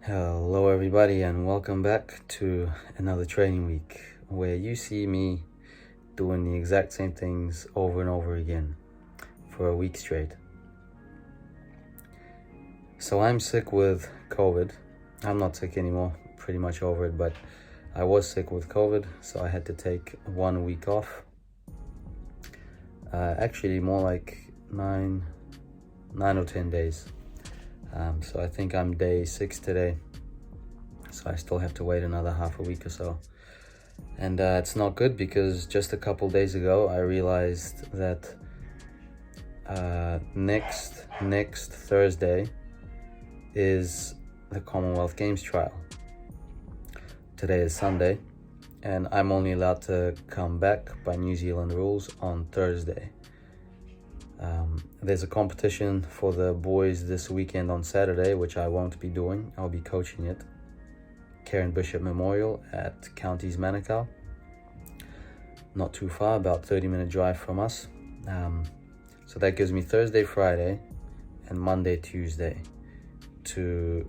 Hello everybody and welcome back to another training week where you see me doing the exact same things over and over again for a week straight. So I'm sick with COVID. I'm not sick anymore, pretty much over it, but I was sick with COVID, so I had to take 1 week off. Actually more like 9 or 10 days. So I think I'm day 6 today. So I still have to wait another half a week or so. And it's not good because just a couple days ago I realized that next Thursday is the Commonwealth Games trial. Today is Sunday and I'm only allowed to come back by New Zealand rules on Thursday. There's a competition for the boys this weekend on Saturday, which I won't be doing. I'll be coaching it. Karen Bishop Memorial at Counties Manukau. Not too far, about 30-minute drive from us. So that gives me Thursday, Friday, and Monday, Tuesday to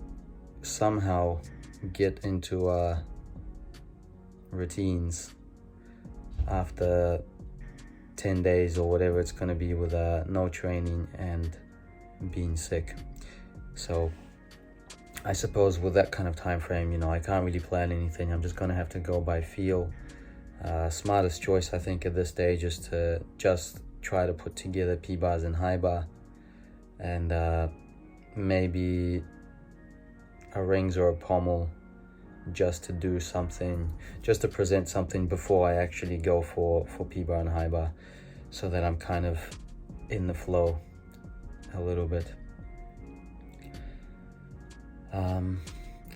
somehow get into routines after 10 days or whatever it's going to be with no training and being sick. So I suppose with that kind of time frame, I can't really plan anything. I'm just going to have to go by feel. Smartest choice, I think, at this stage is to just try to put together P-bars and high bar and maybe a rings or a pommel just to do something, just to present something before I actually go for P-bar and high bar, so that I'm kind of in the flow a little bit.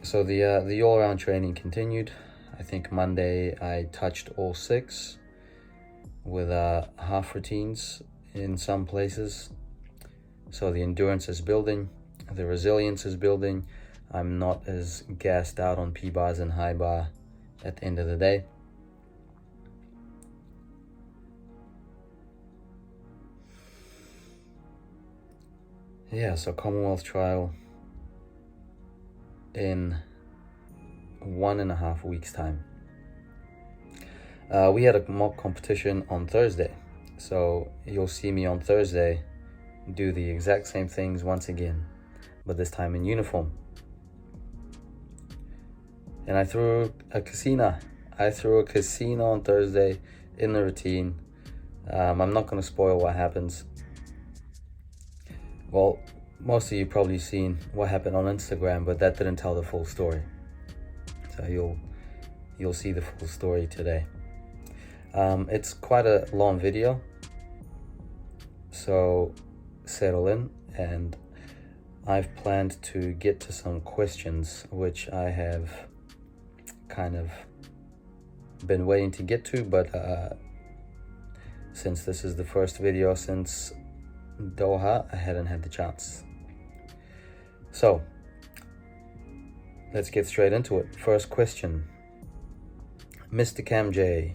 So the all-around training continued. I think Monday I touched all 6 with half routines in some places. So the endurance is building, the resilience is building. I'm not as gassed out on P-bars and high bar at the end of the day. Yeah, so Commonwealth trial in 1.5 weeks time. We had a mock competition on Thursday, so you'll see me on Thursday do the exact same things once again, but this time in uniform. And I threw a casino on Thursday in the routine. I'm not going to spoil what happens. Well, most of you probably seen what happened on Instagram, but that didn't tell the full story. So you'll see the full story today. It's quite a long video, so settle in, and I've planned to get to some questions which I have kind of been waiting to get to, but since this is the first video since Doha, I hadn't had the chance. So let's get straight into it. First question. Mr. Cam J.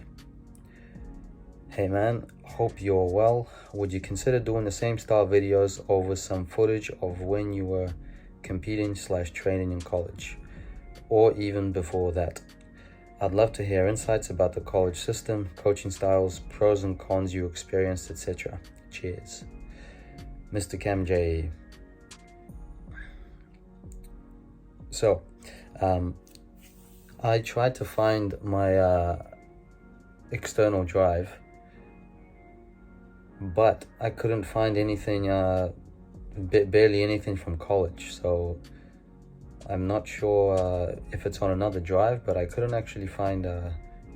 Hey man, hope you're well. Would you consider doing the same style videos over some footage of when you were competing/training in college, or even before that? I'd love to hear insights about the college system, coaching styles, pros and cons you experienced, etc. Cheers. Mr. Cam J. So, I tried to find my external drive, but I couldn't find anything, barely anything from college. So I'm not sure if it's on another drive, but I couldn't actually find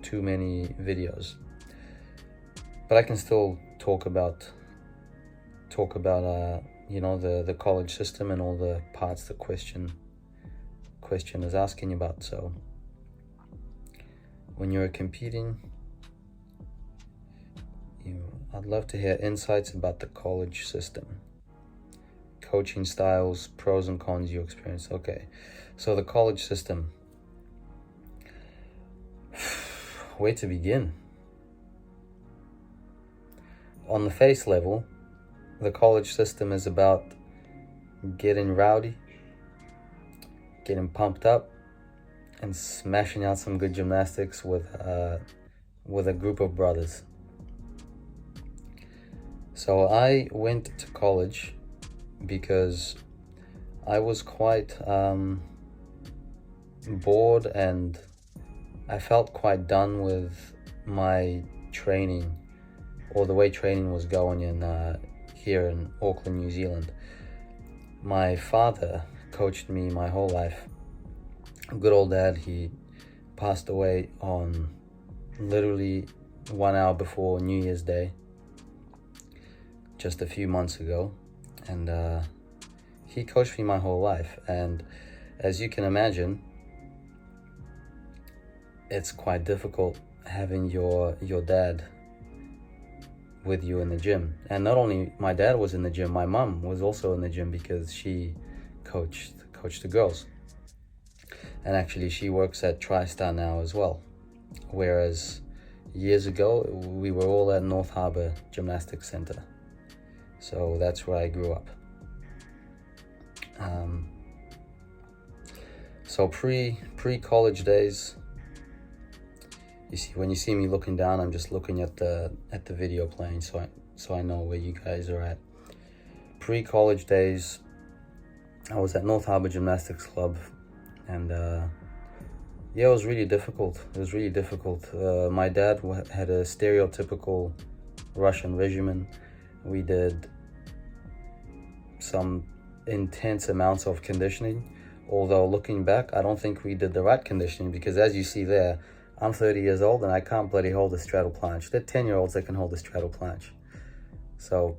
too many videos. But I can still talk about the college system and all the parts the question is asking about. So when you're competing, I'd love to hear insights about the college system, coaching styles, pros and cons you experienced. Okay, so the college system. Where to begin? On the face level, the college system is about getting rowdy, getting pumped up and smashing out some good gymnastics with a group of brothers. So I went to college because I was quite bored, and I felt quite done with my training, or the way training was going here in Auckland, New Zealand. My father coached me my whole life. Good old dad, he passed away on literally 1 hour before New Year's Day, just a few months ago. And he coached me my whole life. And as you can imagine, it's quite difficult having your dad with you in the gym. And not only my dad was in the gym, my mom was also in the gym because she coached the girls. And actually she works at TriStar now as well. Whereas years ago, we were all at North Harbour Gymnastics Centre. So that's where I grew up. So pre-college days, you see, when you see me looking down, I'm just looking at the video playing, so I know where you guys are at. Pre-college days, I was at North Harbour Gymnastics Club, and yeah, it was really difficult. My dad had a stereotypical Russian regimen. We did some intense amounts of conditioning, although looking back, I don't think we did the right conditioning, because as you see there, I'm 30 years old and I can't bloody hold a straddle planche. They're 10-year-olds that can hold a straddle planche. So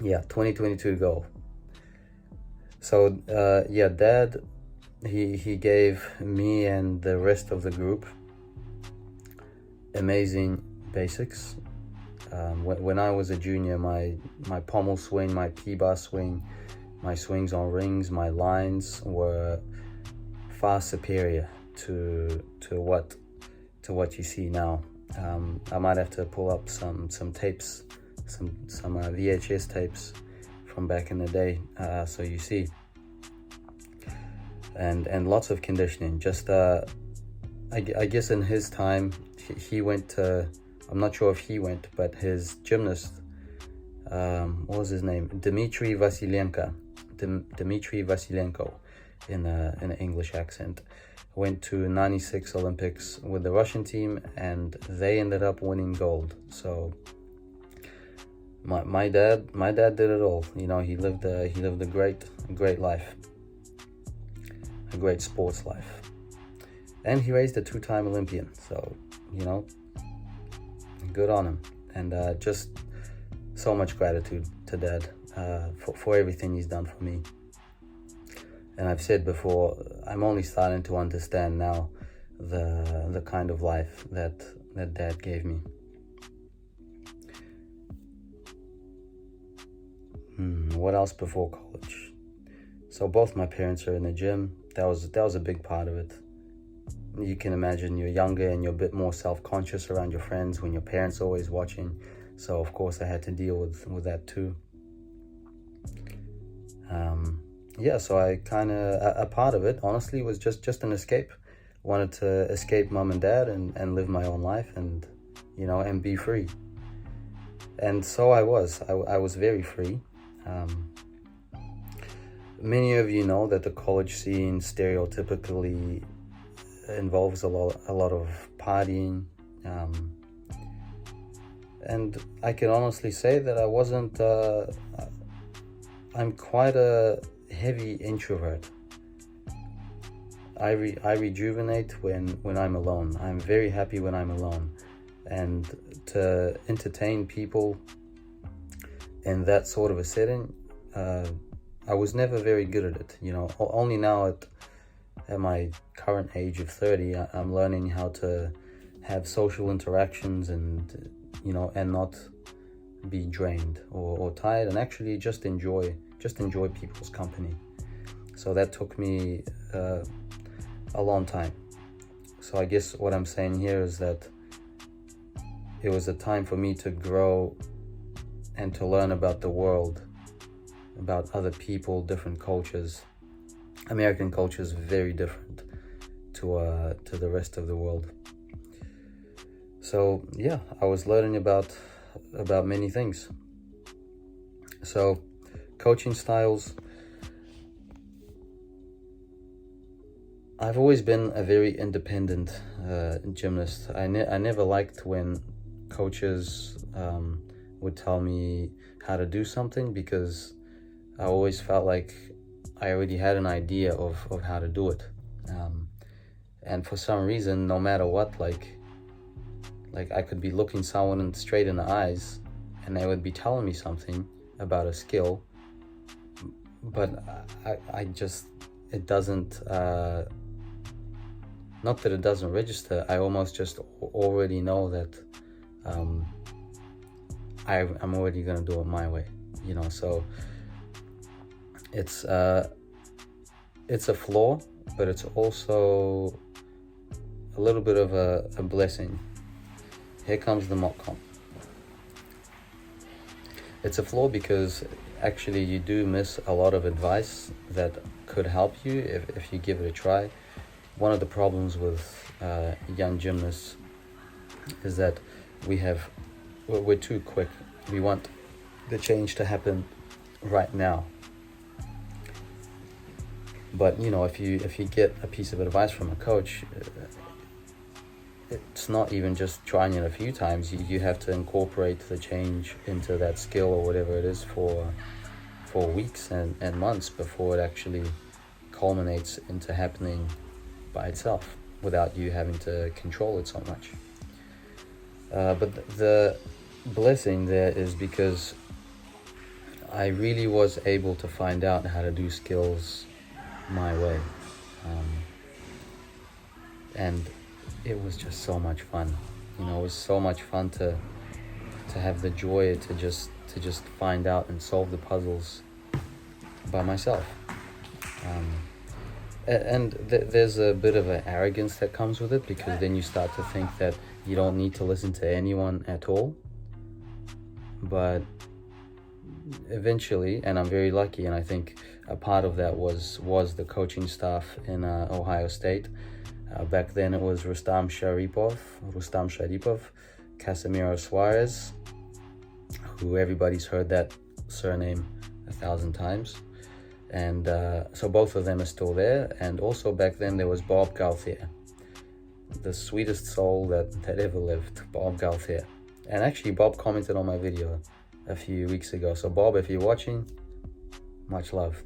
yeah, 2022 to go. So yeah, Dad, he gave me and the rest of the group amazing basics. When I was a junior, my pommel swing, my P-bar swing, my swings on rings, my lines were far superior to what you see now. I might have to pull up some tapes, some VHS tapes from back in the day, so you see. And lots of conditioning. Just I guess in his time, he went to, I'm not sure if he went, but his gymnast, what was his name? Dmitry Vasilenko in an English accent, went to 96 Olympics with the Russian team, and they ended up winning gold. So my dad did it all. You know, he lived a great life, a great sports life, and he raised a 2-time Olympian. So, you know, good on him. And just so much gratitude to Dad for everything he's done for me. And I've said before, I'm only starting to understand now the kind of life that Dad gave me. What else before college? So both my parents are in the gym. That was a big part of it. You can imagine, you're younger and you're a bit more self-conscious around your friends when your parents are always watching. So of course I had to deal with that too. Yeah, so I kind of, a part of it, honestly, was just an escape. Wanted to escape mom and dad and live my own life and, you know, and be free. And so I was very free. Many of you know that the college scene stereotypically involves a lot of partying. And I can honestly say that I wasn't, I'm quite a heavy introvert. I rejuvenate when I'm alone. I'm very happy when I'm alone. And to entertain people in that sort of a setting, I was never very good at it. You know, only now at my current age of 30, I'm learning how to have social interactions and, you know, and not be drained or tired, and actually just enjoy people's company. So that took me a long time. So I guess what I'm saying here is that it was a time for me to grow and to learn about the world, about other people, different cultures, American culture is very different to the rest of the world. So yeah, I was learning about many things. So coaching styles. I've always been a very independent gymnast. I never liked when coaches would tell me how to do something, because I always felt like I already had an idea of how to do it. And for some reason, no matter what, like I could be looking someone straight in the eyes and they would be telling me something about a skill, but I just, it doesn't, not that it doesn't register, I almost just already know that I'm already gonna do it my way, you know. So it's a flaw, but it's also a little bit of a blessing. Here comes the mock comp. It's a flaw because actually you do miss a lot of advice that could help you if you give it a try. One of the problems with young gymnasts is that we're too quick. We want the change to happen right now. But you know, if you get a piece of advice from a coach, it's not even just trying it a few times. You have to incorporate the change into that skill or whatever it is for weeks and months before it actually culminates into happening by itself without you having to control it so much. But the blessing there is because I really was able to find out how to do skills my way. And it was just so much fun. You know, it was so much fun to have the joy to just find out and solve the puzzles by myself. There's a bit of an arrogance that comes with it, because then you start to think that you don't need to listen to anyone at all. But eventually, and I'm very lucky, and I think a part of that was the coaching staff in Ohio State. Back then it was Rustam Sharipov, Casimiro Suarez, who everybody's heard that surname 1,000 times. And so both of them are still there. And also back then there was Bob Gauthier, the sweetest soul that ever lived, Bob Gauthier. And actually Bob commented on my video a few weeks ago. So Bob, if you're watching, much love.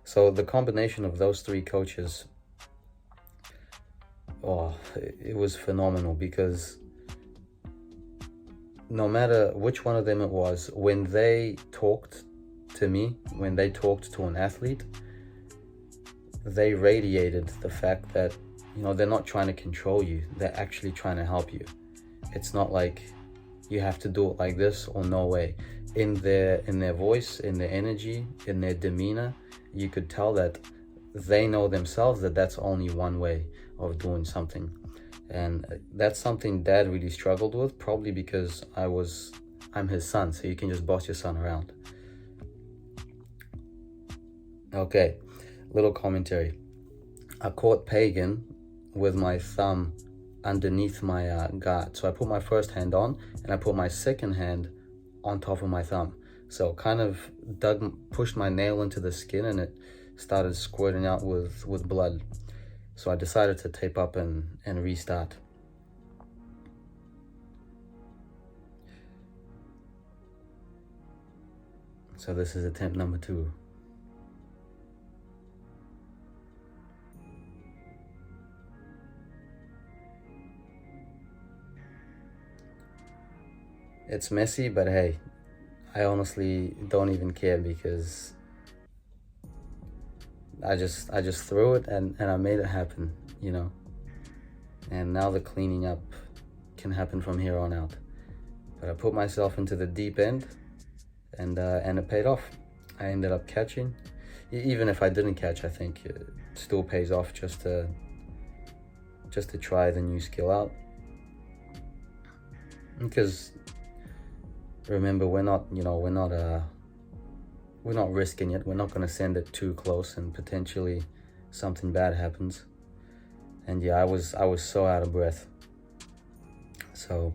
So the combination of those three coaches, it was phenomenal, because no matter which one of them it was, when they talked to me, when they talked to an athlete, they radiated the fact that, you know, they're not trying to control you, they're actually trying to help you. It's not like you have to do it like this or no way. In their voice, in their energy, in their demeanor, you could tell that they know themselves that that's only one way of doing something. And that's something Dad really struggled with, probably because I'm his son, so you can just boss your son around. Okay, little commentary. I caught Pagan with my thumb underneath my guard. So I put my first hand on and I put my second hand on top of my thumb. So kind of pushed my nail into the skin, and it started squirting out with blood. So I decided to tape up and restart. So this is attempt number 2. It's messy, but hey, I honestly don't even care, because I just threw it and I made it happen, you know. And now the cleaning up can happen from here on out. But I put myself into the deep end, and it paid off. I ended up catching. Even if I didn't catch, I think it still pays off just to try the new skill out. Because remember, we're not we're not risking it. We're not going to send it too close and potentially something bad happens. And yeah, I was so out of breath. So,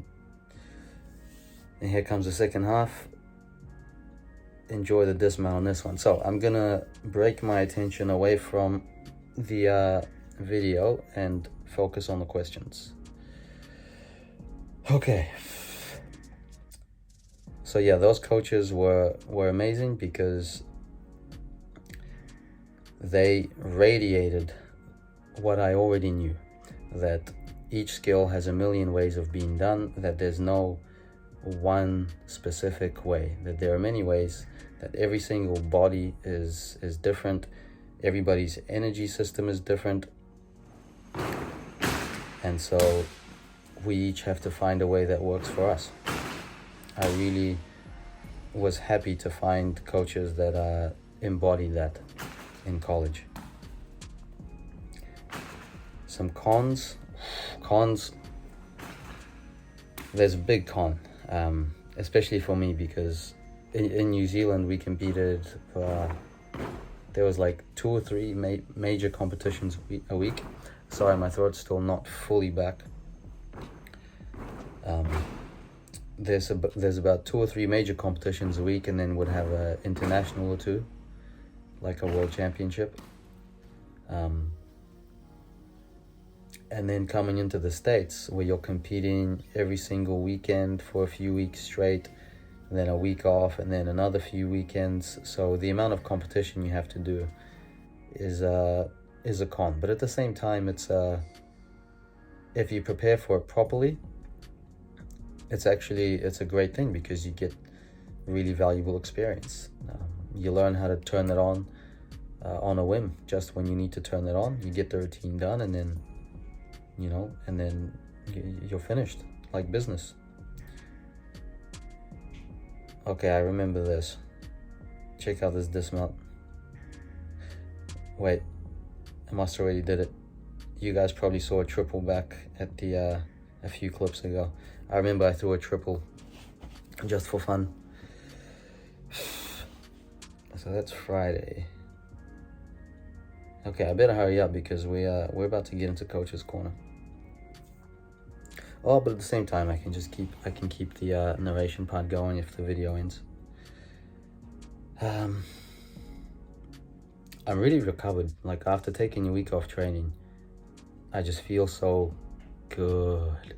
and here comes the second half. Enjoy the dismount on this one. So I'm gonna break my attention away from the video and focus on the questions. Okay. So yeah, those coaches were amazing because they radiated what I already knew, that each skill has a million ways of being done, that there's no one specific way, that there are many ways, that every single body is different, everybody's energy system is different, and so we each have to find a way that works for us. I really was happy to find coaches that embody that in college. Some cons, there's a big con, especially for me, because in New Zealand we competed there was like 2 or 3 major competitions a week. Sorry, my throat's still not fully back. There's about 2 or 3 major competitions a week, and then would have an international or 2, like a world championship. And then coming into the States, where you're competing every single weekend for a few weeks straight, and then a week off, and then another few weekends. So the amount of competition you have to do is a con. But at the same time, it's if you prepare for it properly, it's a great thing, because you get really valuable experience. You learn how to turn it on a whim, just when you need to turn it on. You get the routine done, and then you're finished, like business. Okay, I remember this. Check out this dismount. Wait, I must already did it. You guys probably saw a triple back at the a few clips ago. I remember I threw a triple just for fun. So that's Friday. Okay, I better hurry up, because we're about to get into Coach's Corner. Oh, but at the same time, I can keep the narration part going if the video ends. I'm really recovered. Like, after taking a week off training, I just feel so good.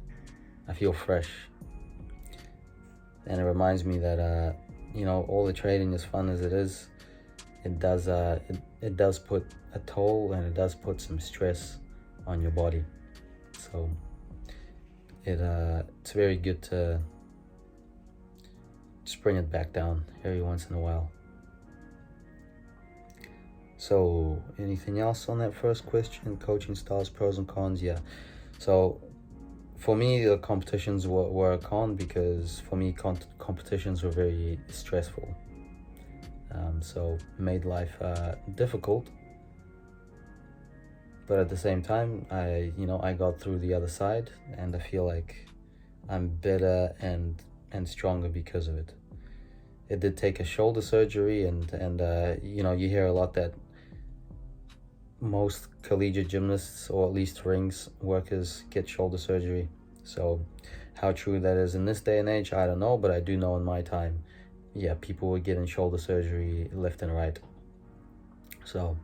I feel fresh, and it reminds me that all the training, as fun as it is, it does put a toll, and it does put some stress on your body. So it's very good to just bring it back down every once in a while. So, anything else on that first question? Coaching styles, pros and cons? Yeah. So, for me, the competitions were a con, because for me, competitions were very stressful. So, made life difficult. But at the same time, I got through the other side, and I feel like I'm better and stronger because of it. It did take a shoulder surgery, and you hear a lot that most collegiate gymnasts, or at least rings workers, get shoulder surgery. So how true that is in this day and age, I don't know, but I do know in my time, yeah, people were getting shoulder surgery left and right. So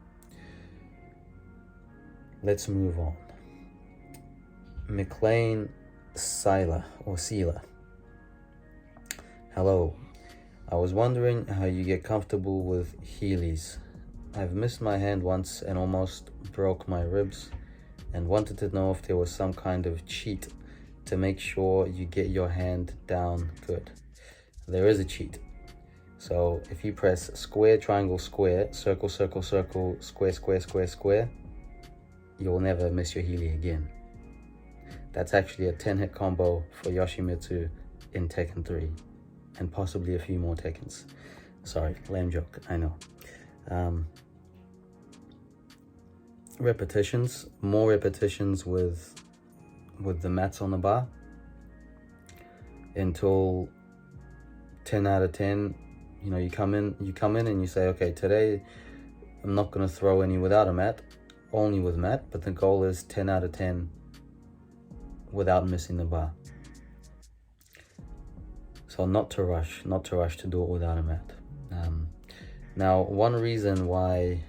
let's move on. McLean Sila. Hello. I was wondering how you get comfortable with Heelys. I've missed my hand once and almost broke my ribs, and wanted to know if there was some kind of cheat to make sure you get your hand down good. There is a cheat. So if you press square, triangle, square, circle, circle, circle, square, square, square, square, you'll never miss your Heely again. That's actually a 10-hit combo for Yoshimitsu in Tekken 3, and possibly a few more Tekkens. Sorry, lame joke, I know. Repetitions, more repetitions with the mats on the bar, until 10 out of 10 You know, you come in and you say, okay, today I'm not going to throw any without a mat, only with mat, but the goal is 10 out of 10 without missing the bar. So not to rush to do it without a mat. Now, one reason why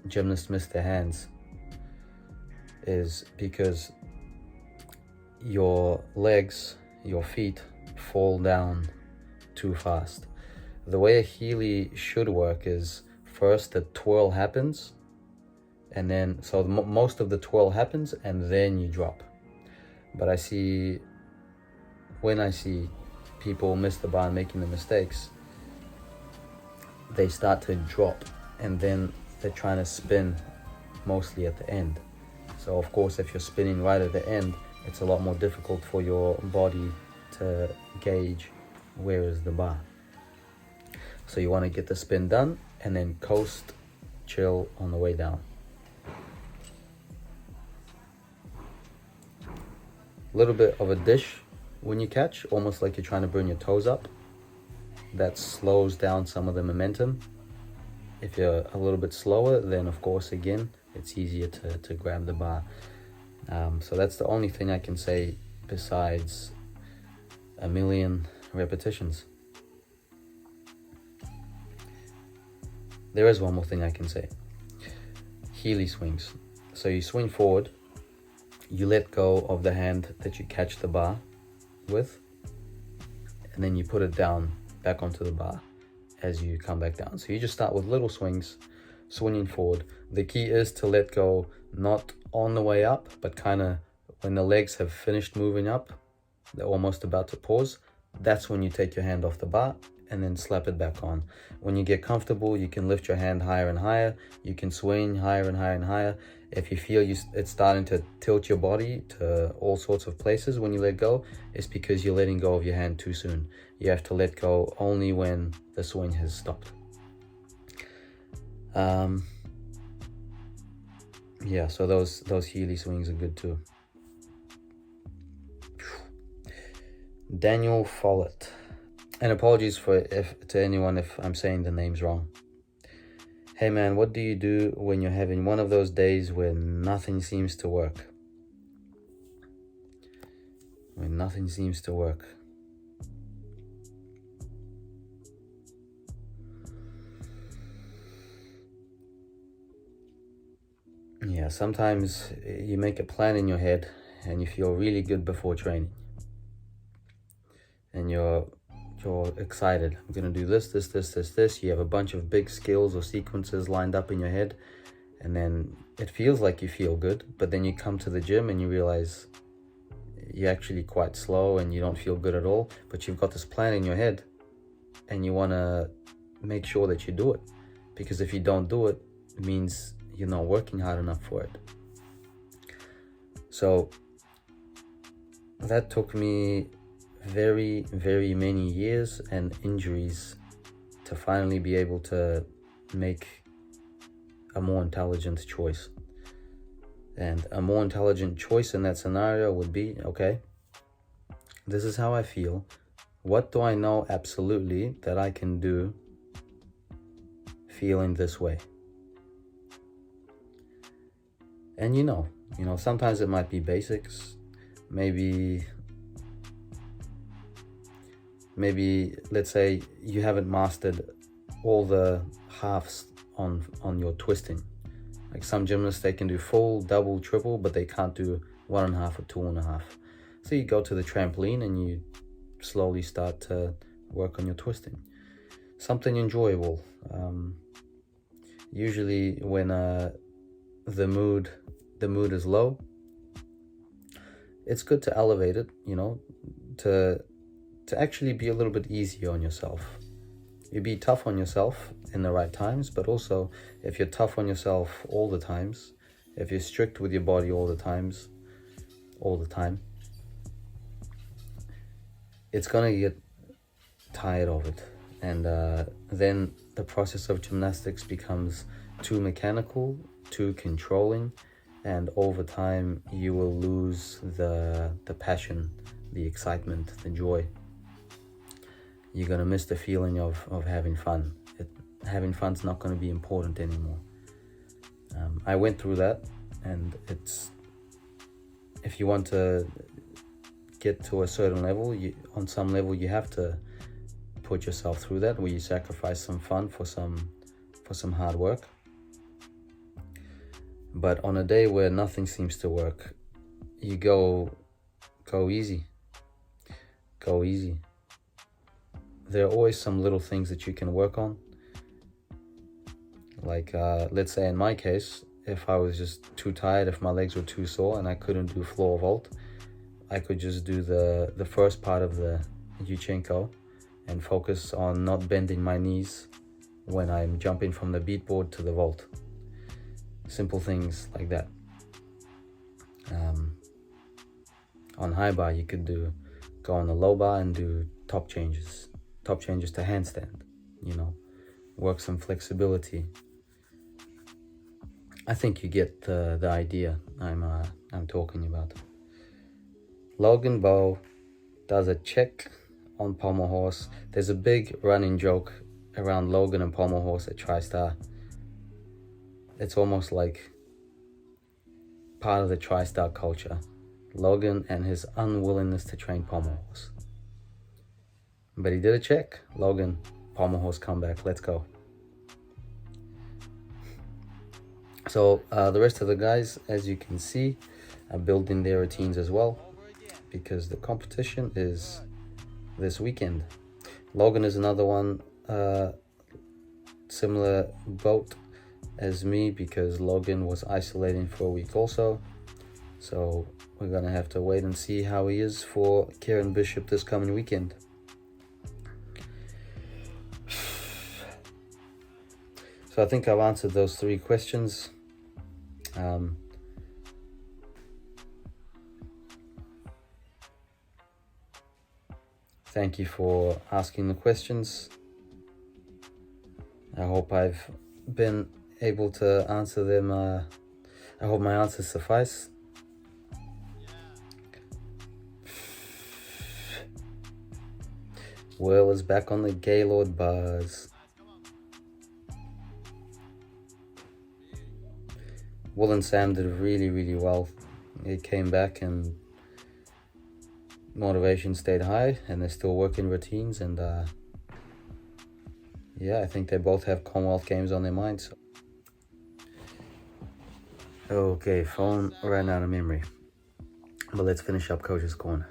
gymnasts miss their hands is because your legs, your feet fall down too fast. The way a Heeley should work is first the twirl happens, and then so most of the twirl happens and then you drop. But when I see people miss the bar and making the mistakes, they start to drop and then they're trying to spin mostly at the end. So of course, if you're spinning right at the end, it's a lot more difficult for your body to gauge where is the bar. So you want to get the spin done and then coast, chill on the way down. A little bit of a dish when you catch, almost like you're trying to burn your toes up. That slows down some of the momentum. If you're a little bit slower, then of course, again, it's easier to grab the bar. So that's the only thing I can say besides a million repetitions. There is one more thing I can say. Heeley swings. So you swing forward, you let go of the hand that you catch the bar with, and then you put it down back onto the bar as you come back down. So you just start with little swings, swinging forward. The key is to let go, not on the way up, but kind of when the legs have finished moving up, they're almost about to pause. That's when you take your hand off the bar and then slap it back on. When you get comfortable, you can lift your hand higher and higher. You can swing higher and higher and higher. If you feel it's starting to tilt your body to all sorts of places when you let go, it's because you're letting go of your hand too soon. You have to let go only when the swing has stopped. Yeah, so those Heeley swings are good too. Daniel Follett. And apologies to anyone if I'm saying the names wrong. Hey man, what do you do when you're having one of those days where nothing seems to work? When nothing seems to work. Yeah, sometimes you make a plan in your head and you feel really good before training. And you're excited. I'm gonna do this. You have a bunch of big skills or sequences lined up in your head, and then it feels like you feel good, but then you come to the gym and you realize you're actually quite slow and you don't feel good at all, but you've got this plan in your head and you wanna make sure that you do it, because if you don't do it, it means you're not working hard enough for it. So that took me very, very many years and injuries to finally be able to make a more intelligent choice. And a more intelligent choice in that scenario would be, okay, this is how I feel. What do I know absolutely that I can do feeling this way? And you know, sometimes it might be basics. Maybe let's say you haven't mastered all the halves on your twisting. Like some gymnasts, they can do full, double, triple, but they can't do 1.5 or 2.5. So you go to the trampoline and you slowly start to work on your twisting. Something enjoyable. Usually when the mood is low, it's good to elevate it, to actually be a little bit easier on yourself. You be tough on yourself in the right times, but also if you're tough on yourself all the times, if you're strict with your body all the time, it's gonna get tired of it. And then the process of gymnastics becomes too mechanical, too controlling, and over time you will lose the passion, the excitement, the joy. you're gonna miss the feeling of having fun. Having fun's not gonna be important anymore. I went through that, and if you want to get to a certain level, on some level you have to put yourself through that, where you sacrifice some fun for some hard work. But on a day where nothing seems to work, you go easy. Go easy. There are always some little things that you can work on. Like, let's say in my case, if I was just too tired, if my legs were too sore and I couldn't do floor vault, I could just do the first part of the Yurchenko and focus on not bending my knees when I'm jumping from the beat board to the vault. Simple things like that. On high bar, you could go on the low bar and do top changes to handstand, work some flexibility. I think you get the idea I'm talking about. Logan Bow does a check on pommel horse. There's a big running joke around Logan and pommel horse at TriStar. It's almost like part of the TriStar culture. Logan and his unwillingness to train pommel horse. But he did a check. Logan, pommel horse comeback, let's go. So the rest of the guys, as you can see, are building their routines as well, because the competition is this weekend. Logan is another one, similar boat as me, because Logan was isolating for a week also. So we're gonna have to wait and see how he is for Karen Bishop this coming weekend. So I think I've answered those 3 questions. Thank you for asking the questions. I hope I've been able to answer them. I hope my answers suffice. Will is back on the Gaylord bars. Will and Sam did really, really well. They came back and motivation stayed high, and they're still working routines, and I think they both have Commonwealth Games on their minds. Okay, phone ran out of memory, but let's finish up Coach's Corner.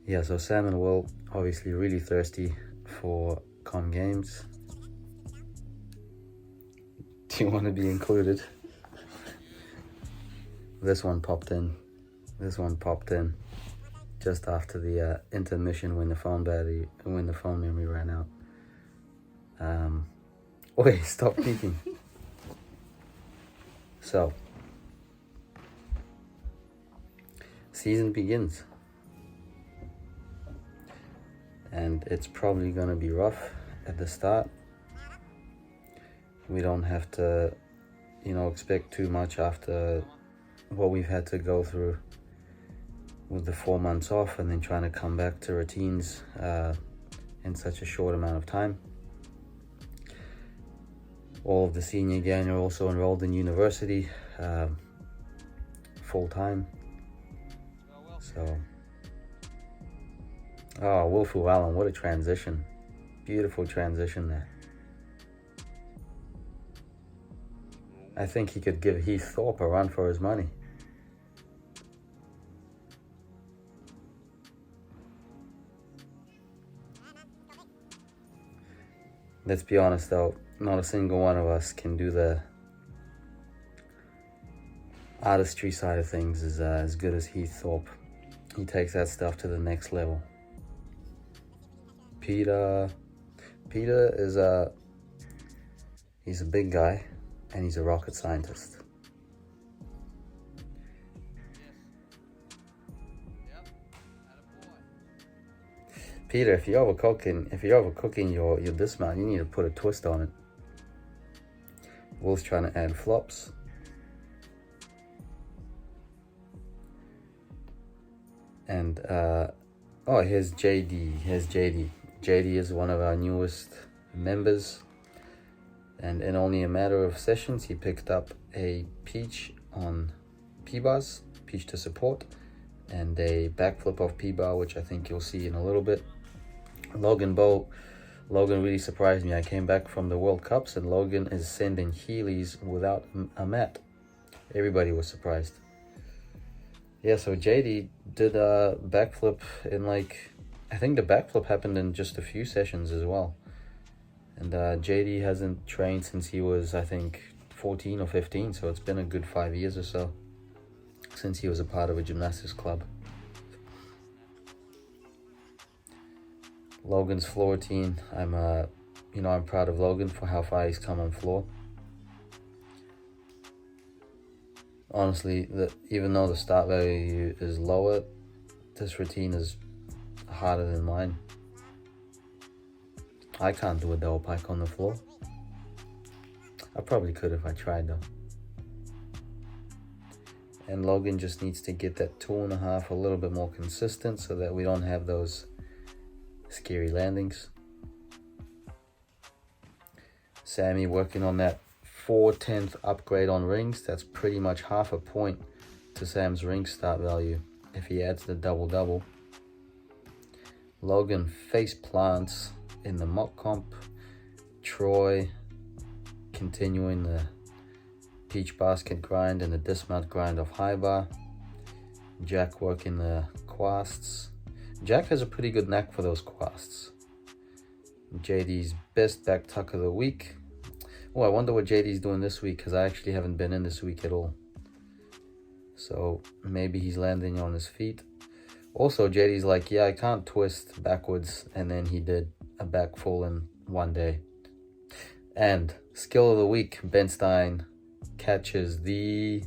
Yeah, so Sam and Will obviously really thirsty for Com Games. Do you want to be included? This one popped in just after the intermission when the phone memory ran out. Wait, stop peeking. So, season begins, and it's probably gonna be rough at the start. We don't have to, expect too much after what we've had to go through with the 4 months off and then trying to come back to routines in such a short amount of time. All of the senior gang are also enrolled in university full time. So, Wilfu Allen, what a transition. Beautiful transition there. I think he could give Heath Thorpe a run for his money. Let's be honest though, not a single one of us can do the artistry side of things as good as Heath Thorpe. He takes that stuff to the next level. Peter is he's a big guy, and he's a rocket scientist. Peter, if you're overcooking your dismount, you need to put a twist on it. Will's trying to add flops. And Oh, here's JD. Here's JD. JD is one of our newest members, and in only a matter of sessions, he picked up a peach on P-bars, peach to support, and a backflip off P-bar, which I think you'll see in a little bit. Logan really surprised me. I came back from the World Cups and Logan is sending Heelys without a mat. Everybody was surprised. Yeah, so JD did a backflip in I think the backflip happened in just a few sessions as well. And JD hasn't trained since he was, I think, 14 or 15, so it's been a good 5 years or so since he was a part of a gymnastics club. Logan's floor routine, I'm proud of Logan for how far he's come on floor. Honestly, even though the start value is lower, this routine is harder than mine. I can't do a double pike on the floor. I probably could if I tried though. And Logan just needs to get that 2.5 a little bit more consistent so that we don't have those scary landings. Sammy working on that 4/10 upgrade on rings. That's pretty much half a point to Sam's ring start value if he adds the double-double. Logan face plants in the mock comp. Troy continuing the peach basket grind and the dismount grind of high bar. Jack working the quasts. Jack has a pretty good knack for those quasts. JD's best back tuck of the week. Oh, I wonder what JD's doing this week because I actually haven't been in this week at all. So maybe he's landing on his feet. Also, JD's like, yeah, I can't twist backwards. And then he did a back full in one day. And skill of the week, Ben Stein catches the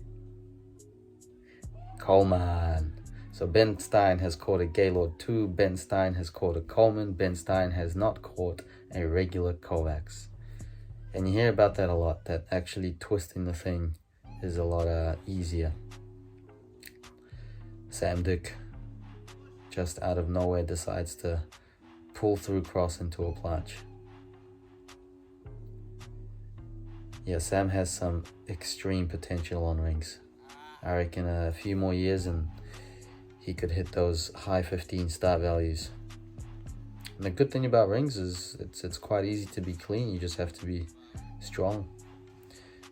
Coleman. So Ben Stein has caught a Gaylord 2. Ben Stein has caught a Coleman. Ben Stein has not caught a regular Kovacs. And you hear about that a lot, that actually twisting the thing is a lot easier. Sam Dick, just out of nowhere, decides to pull through cross into a planche. Yeah, Sam has some extreme potential on rings. I reckon a few more years and he could hit those high 15 start values. And the good thing about rings is it's quite easy to be clean. You just have to be strong.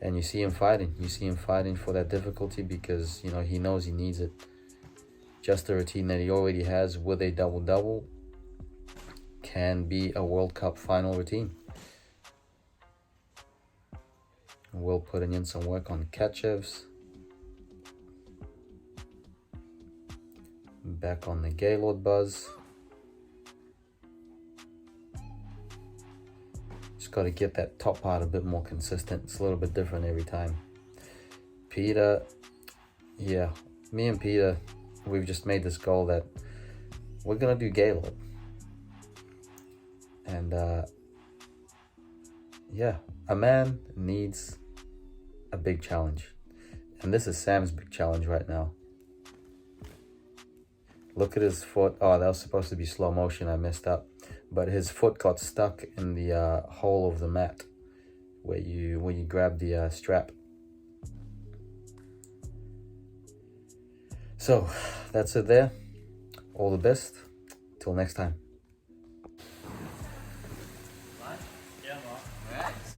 And you see him fighting. You see him fighting for that difficulty because, he knows he needs it. Just the routine that he already has with a double-double can be a World Cup final routine. Will putting in some work on Katchevs. Back on the Gaylord buzz. Just got to get that top part a bit more consistent. It's a little bit different every time. Peter, yeah, me and Peter, we've just made this goal that we're going to do Gaylord. And yeah, a man needs a big challenge. And this is Sam's big challenge right now. Look at his foot. Oh, that was supposed to be slow motion. I messed up. But his foot got stuck in the hole of the mat where you grab the strap. So that's it there. All the best. Till next time.